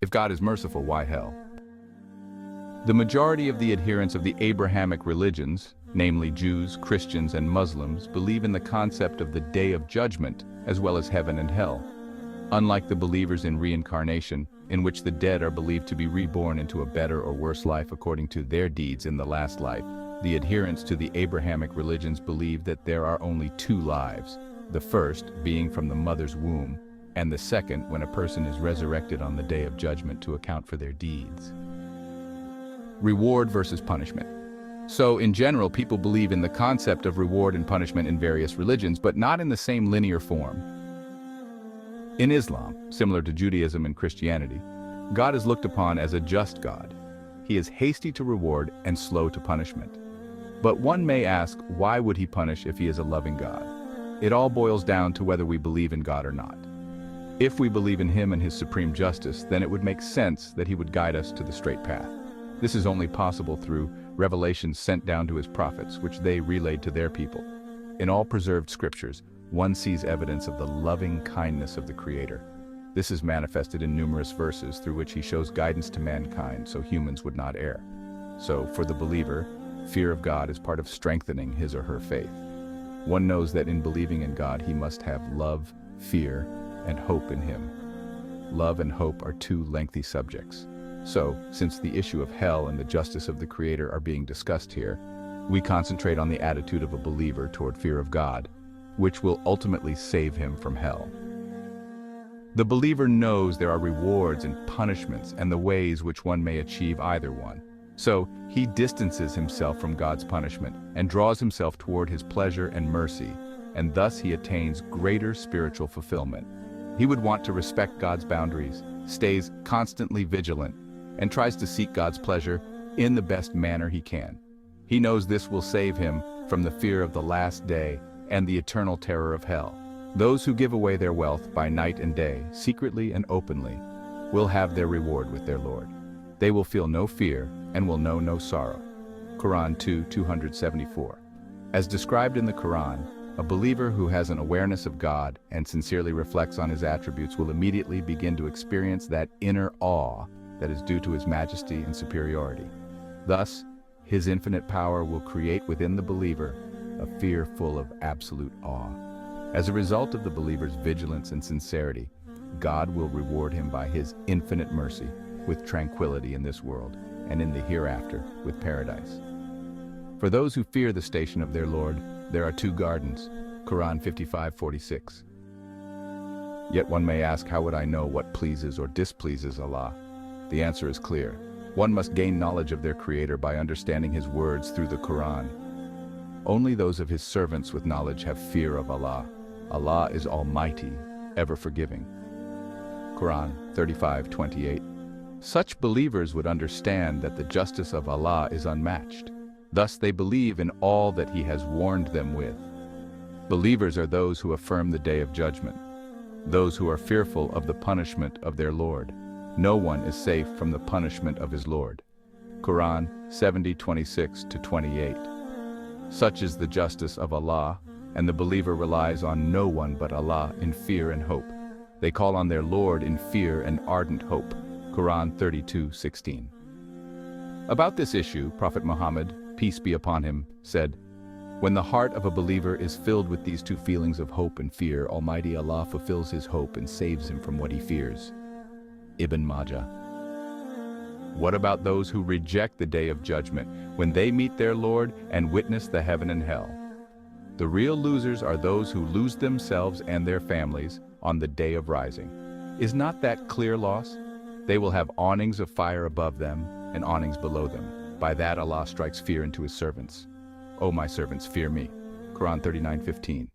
If God is merciful, why hell? The majority of the adherents of the Abrahamic religions, namely Jews, Christians, and Muslims, believe in the concept of the Day of Judgment, as well as heaven and hell. Unlike the believers in reincarnation, in which the dead are believed to be reborn into a better or worse life according to their deeds in the last life, the adherents to the Abrahamic religions believe that there are only two lives, the first being from the mother's womb, and the second when a person is resurrected on the Day of Judgment to account for their deeds. Reward versus punishment. So, in general, people believe in the concept of reward and punishment in various religions, but not in the same linear form. In Islam, similar to Judaism and Christianity, God is looked upon as a just God. He is hasty to reward and slow to punishment. But one may ask, why would he punish if he is a loving God? It all boils down to whether we believe in God or not. If we believe in him and his supreme justice, then it would make sense that he would guide us to the straight path. This is only possible through revelations sent down to his prophets, which they relayed to their people. In all preserved scriptures, one sees evidence of the loving kindness of the Creator. This is manifested in numerous verses through which he shows guidance to mankind so humans would not err. So, for the believer, fear of God is part of strengthening his or her faith. One knows that in believing in God, he must have love, fear, and hope in him. Love and hope are two lengthy subjects. So, since the issue of hell and the justice of the Creator are being discussed here, we concentrate on the attitude of a believer toward fear of God, which will ultimately save him from hell. The believer knows there are rewards and punishments and the ways which one may achieve either one. So, he distances himself from God's punishment and draws himself toward his pleasure and mercy, and thus he attains greater spiritual fulfillment. He would want to respect God's boundaries, stays constantly vigilant, and tries to seek God's pleasure in the best manner he can. He knows this will save him from the fear of the last day and the eternal terror of hell. Those who give away their wealth by night and day, secretly and openly, will have their reward with their Lord. They will feel no fear and will know no sorrow. Quran 2:274. As described in the Quran, a believer who has an awareness of God and sincerely reflects on his attributes will immediately begin to experience that inner awe that is due to his majesty and superiority. Thus, his infinite power will create within the believer a fear full of absolute awe. As a result of the believer's vigilance and sincerity, God will reward him by his infinite mercy with tranquility in this world and in the hereafter with paradise. For those who fear the station of their Lord, there are two gardens. Quran 55:46. Yet one may ask, how would I know what pleases or displeases Allah? The answer is clear. One must gain knowledge of their Creator by understanding his words through the Quran. Only those of his servants with knowledge have fear of Allah. Allah is Almighty, ever forgiving. Quran 35:28. Such believers would understand that the justice of Allah is unmatched. Thus they believe in all that he has warned them with. Believers are those who affirm the Day of Judgment, those who are fearful of the punishment of their Lord. No one is safe from the punishment of his Lord. Quran 70:26-28. Such is the justice of Allah, and the believer relies on no one but Allah in fear and hope. They call on their Lord in fear and ardent hope. Quran 32:16. About this issue, Prophet Muhammad, peace be upon him, said, "When the heart of a believer is filled with these two feelings of hope and fear, Almighty Allah fulfills his hope and saves him from what he fears." Ibn Majah. What about those who reject the Day of Judgment when they meet their Lord and witness the heaven and hell? The real losers are those who lose themselves and their families on the day of rising. Is not that clear loss? They will have awnings of fire above them and awnings below them. By that Allah strikes fear into his servants. O my servants, fear me. Quran 39:15.